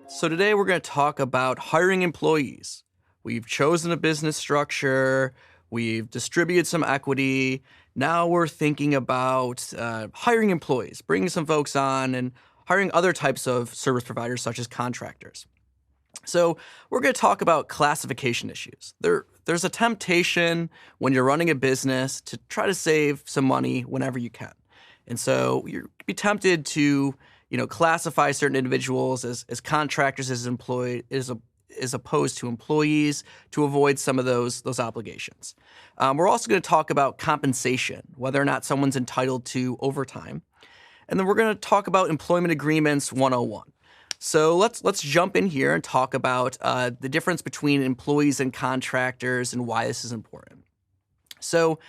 So today we're going to talk about hiring employees. We've chosen a business structure, we've distributed some equity. Now we're thinking about hiring employees, bringing some folks on, and hiring other types of service providers such as contractors. So we're going to talk about classification issues. There's a temptation when you're running a business to try to save some money whenever you can. And so you're be tempted to, classify certain individuals as contractors as opposed to employees to avoid some of those obligations. We're also going to talk about compensation, whether or not someone's entitled to overtime. And then we're going to talk about employment agreements 101. So let's jump in here and talk about the difference between employees and contractors and why this is important. So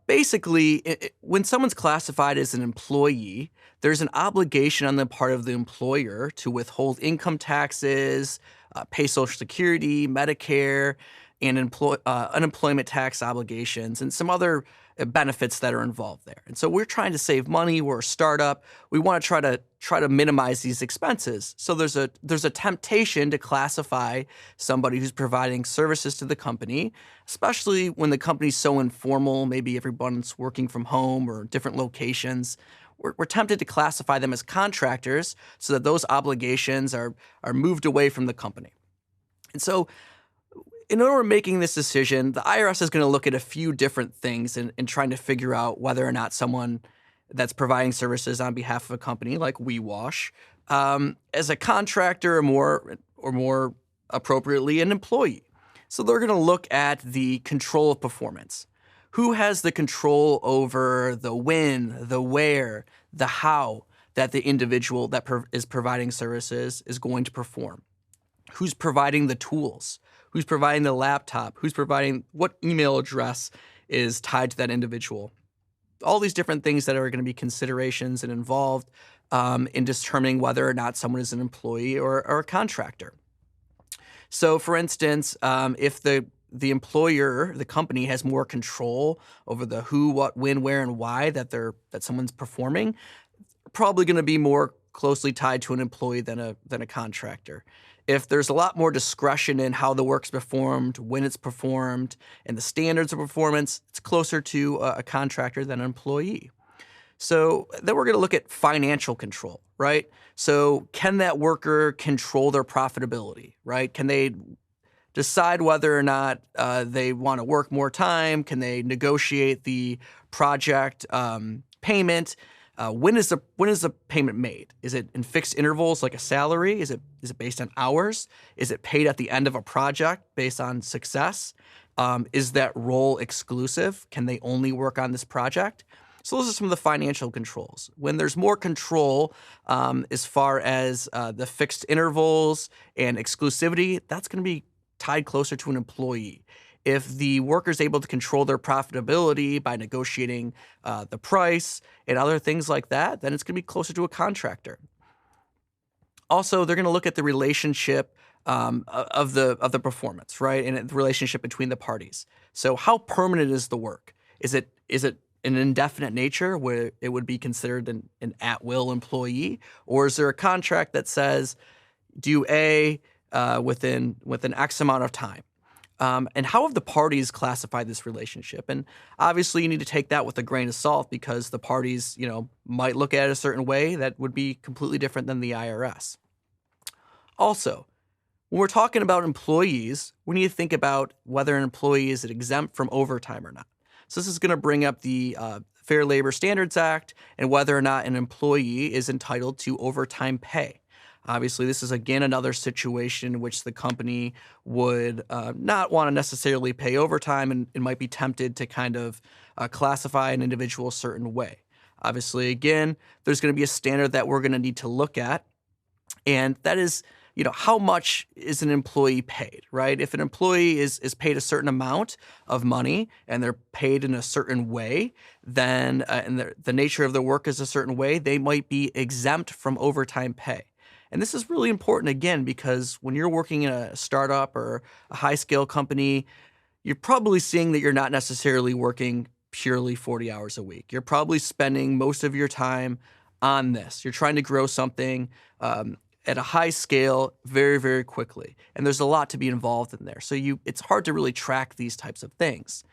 basically, when someone's classified as an employee, there's an obligation on the part of the employer to withhold income taxes, pay Social Security, Medicare, and unemployment tax obligations, and some other benefits that are involved there. And so we're trying to save money. We're a startup. We want to try to minimize these expenses. So there's a temptation to classify somebody who's providing services to the company, especially when the company's so informal. Maybe everyone's working from home or different locations. We're tempted to classify them as contractors so that those obligations are moved away from the company. And so in order to making this decision, the IRS is going to look at a few different things in trying to figure out whether or not someone that's providing services on behalf of a company like WeWash, as a contractor or more appropriately, an employee. So they're going to look at the control of performance. Who has the control over the when, the where, the how that the individual that is providing services is going to perform? Who's providing the tools? Who's providing the laptop? Who's providing what email address is tied to that individual? All these different things that are going to be considerations and involved in determining whether or not someone is an employee or a contractor. So, for instance, if the employer, the company, has more control over the who, what, when, where, and why that someone's performing, probably going to be more closely tied to an employee than a contractor. If there's a lot more discretion in how the work's performed, when it's performed, and the standards of performance, it's closer to a contractor than an employee. So then we're going to look at financial control, right? So can that worker control their profitability, right? Can they decide whether or not they want to work more time? Can they negotiate the project payment? When is the payment made? Is it in fixed intervals like a salary? Is it based on hours? Is it paid at the end of a project based on success? Is that role exclusive? Can they only work on this project? So those are some of the financial controls. When there's more control as far as the fixed intervals and exclusivity, that's going to be tied closer to an employee. If the worker's able to control their profitability by negotiating the price and other things like that, then it's going to be closer to a contractor. Also, they're going to look at the relationship of the performance, right, and the relationship between the parties. So, how permanent is the work? Is it an indefinite nature where it would be considered an at-will employee, or is there a contract that says do A within X amount of time? And how have the parties classified this relationship? And obviously, you need to take that with a grain of salt because the parties, might look at it a certain way that would be completely different than the IRS. Also, when we're talking about employees, we need to think about whether an employee is exempt from overtime or not. So this is going to bring up the Fair Labor Standards Act and whether or not an employee is entitled to overtime pay. Obviously, this is, again, another situation in which the company would not want to necessarily pay overtime and might be tempted to kind of classify an individual a certain way. Obviously, again, there's going to be a standard that we're going to need to look at, and that is, how much is an employee paid, right? If an employee is paid a certain amount of money and they're paid in a certain way, then and the nature of their work is a certain way, they might be exempt from overtime pay. And this is really important, again, because when you're working in a startup or a high-scale company, you're probably seeing that you're not necessarily working purely 40 hours a week. You're probably spending most of your time on this. You're trying to grow something, at a high scale very, very quickly. And there's a lot to be involved in there. So it's hard to really track these types of things.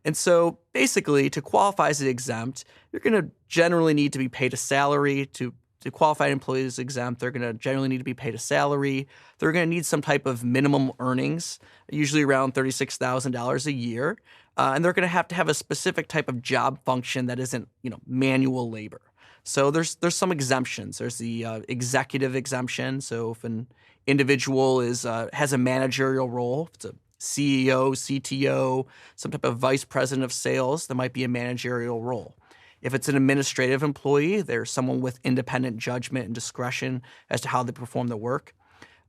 And so basically, to qualify as exempt, you're going to generally need to be paid a salary. To qualify employees as exempt, they're going to generally need to be paid a salary. They're going to need some type of minimum earnings, usually around $36,000 a year. And they're going to have a specific type of job function that isn't, manual labor. So there's some exemptions. There's the executive exemption. So if an individual has a managerial role, if it's a CEO, CTO, some type of vice president of sales, there might be a managerial role. If it's an administrative employee, there's someone with independent judgment and discretion as to how they perform the work.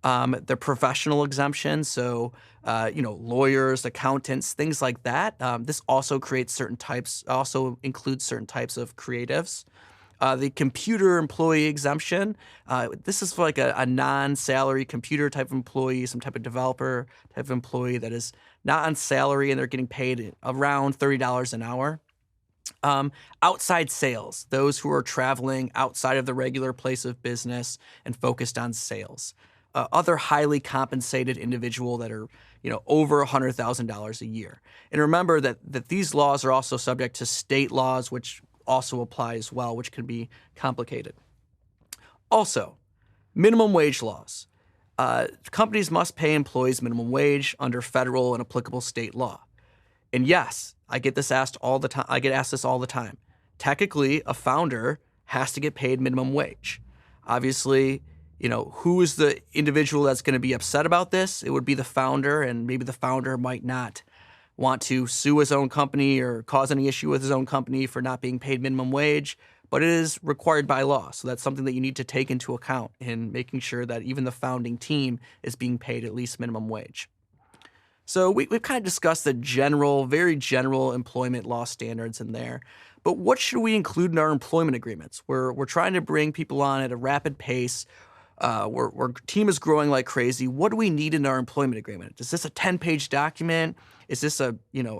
The professional exemption, so lawyers, accountants, things like that. This also includes certain types of creatives. The computer employee exemption, this is for like a non-salary computer type of employee, some type of developer type of employee that is not on salary and they're getting paid around $30 an hour. Outside sales, those who are traveling outside of the regular place of business and focused on sales. Other highly compensated individual that are, over $100,000 a year. And remember that these laws are also subject to state laws, which also apply as well, which can be complicated. Also, minimum wage laws. Companies must pay employees minimum wage under federal and applicable state law. And yes, I get asked this all the time. Technically, a founder has to get paid minimum wage. Obviously, who is the individual that's going to be upset about this? It would be the founder, and maybe the founder might not want to sue his own company or cause any issue with his own company for not being paid minimum wage, but it is required by law. So that's something that you need to take into account in making sure that even the founding team is being paid at least minimum wage. So we've kind of discussed the very general employment law standards in there. But what should we include in our employment agreements? We're trying to bring people on at a rapid pace. Our team is growing like crazy. What do we need in our employment agreement? Is this a 10-page document? Is this a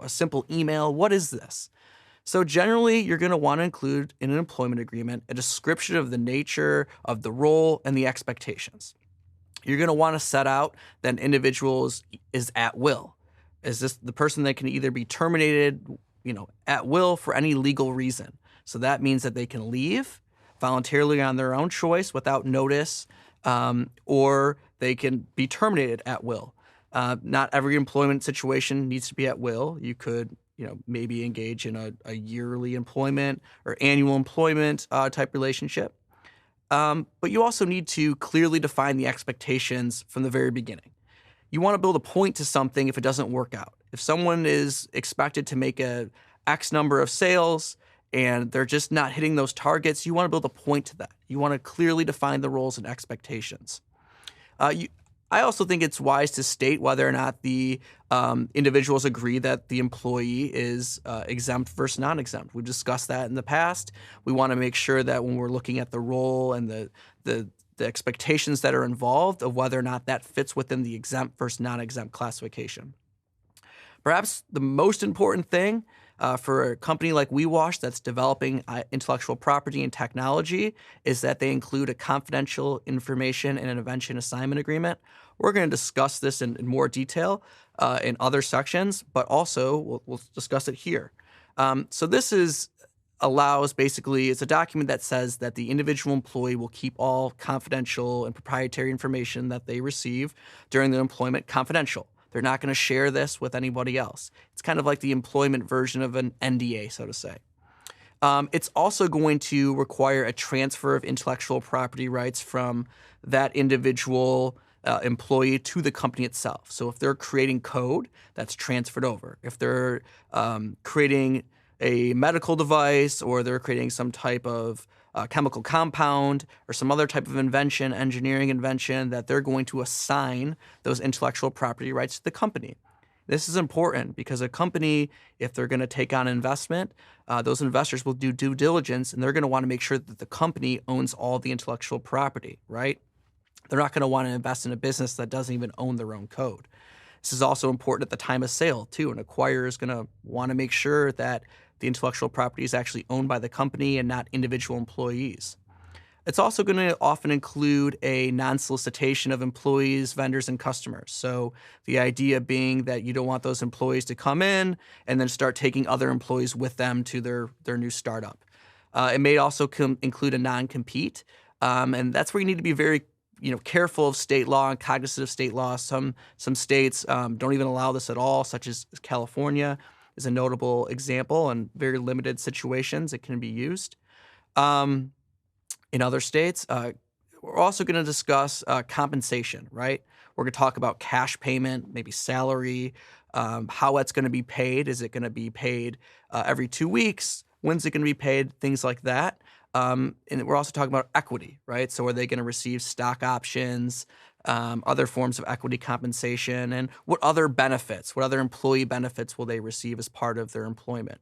simple email? What is this? So generally, you're going to want to include in an employment agreement a description of the nature of the role and the expectations. You're going to want to set out that an individual is at will. Is this the person that can either be terminated, at will for any legal reason? So that means that they can leave voluntarily on their own choice without notice, or they can be terminated at will. Not every employment situation needs to be at will. You could, maybe engage in a yearly employment or annual employment type relationship. But you also need to clearly define the expectations from the very beginning. You want to build a point to something if it doesn't work out. If someone is expected to make a X number of sales and they're just not hitting those targets, you want to build a point to that. You want to clearly define the roles and expectations. I also think it's wise to state whether or not the individuals agree that the employee is exempt versus non-exempt. We've discussed that in the past. We want to make sure that when we're looking at the role and the expectations that are involved of whether or not that fits within the exempt versus non-exempt classification. Perhaps the most important thing for a company like WeWash that's developing intellectual property and technology is that they include a confidential information and an invention assignment agreement. We're going to discuss this in more detail in other sections, but also we'll discuss it here. So this it's a document that says that the individual employee will keep all confidential and proprietary information that they receive during their employment confidential. They're not going to share this with anybody else. It's kind of like the employment version of an NDA, so to say. It's also going to require a transfer of intellectual property rights from that individual employee to the company itself. So if they're creating code, that's transferred over. If they're creating a medical device or they're creating some type of chemical compound or some other type of engineering invention, that they're going to assign those intellectual property rights to the company. This is important because a company, if they're going to take on investment, those investors will do due diligence and they're going to want to make sure that the company owns all the intellectual property, right? They're not going to want to invest in a business that doesn't even own their own code. This is also important at the time of sale, too. An acquirer is going to want to make sure that the intellectual property is actually owned by the company and not individual employees. It's also going to often include a non-solicitation of employees, vendors, and customers. So the idea being that you don't want those employees to come in and then start taking other employees with them to their new startup. It may also include a non-compete, and that's where you need to be very careful of state law and cognizant of state law. Some states don't even allow this at all, such as California is a notable example. And very limited situations it can be used. Um, in other states. We're also going to discuss compensation, right? We're going to talk about cash payment, maybe salary, how it's going to be paid. Is it going to be paid every 2 weeks? When's it going to be paid? Things like that. And we're also talking about equity, right? So are they going to receive stock options, other forms of equity compensation, and what other benefits, what other employee benefits will they receive as part of their employment?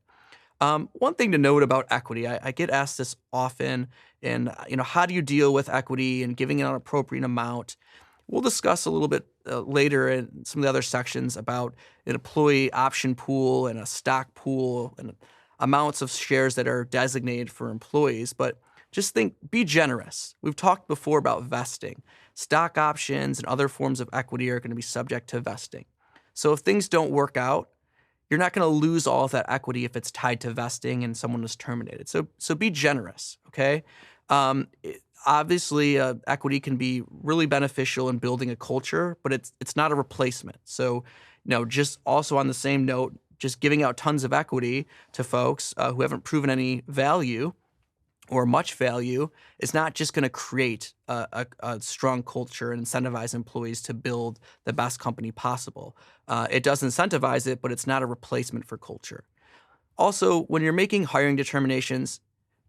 One thing to note about equity, I get asked this often, and how do you deal with equity and giving it an appropriate amount? We'll discuss a little bit later in some of the other sections about an employee option pool and a stock pool and amounts of shares that are designated for employees. But just be generous. We've talked before about vesting. Stock options and other forms of equity are going to be subject to vesting. So if things don't work out, you're not going to lose all of that equity if it's tied to vesting and someone is terminated. So be generous, okay? Obviously, equity can be really beneficial in building a culture, but it's not a replacement. So, just also on the same note, just giving out tons of equity to folks who haven't proven any value or much value is not just going to create a strong culture and incentivize employees to build the best company possible. It does incentivize it, but it's not a replacement for culture. Also, when you're making hiring determinations,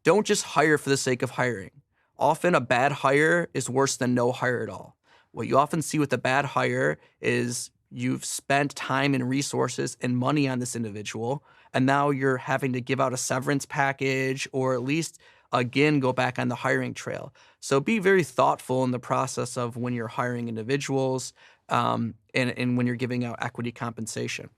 don't just hire for the sake of hiring. Often a bad hire is worse than no hire at all. What you often see with a bad hire is you've spent time and resources and money on this individual, and now you're having to give out a severance package or at least again go back on the hiring trail. So be very thoughtful in the process of when you're hiring individuals, and when you're giving out equity compensation.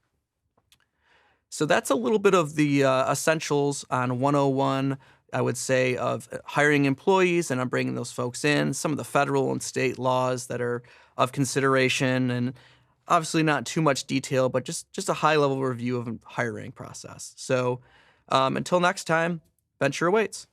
So that's a little bit of the essentials on 101, I would say, of hiring employees, and I'm bringing those folks in, some of the federal and state laws that are of consideration, and obviously not too much detail, but just a high level review of hiring process. So until next time, venture awaits.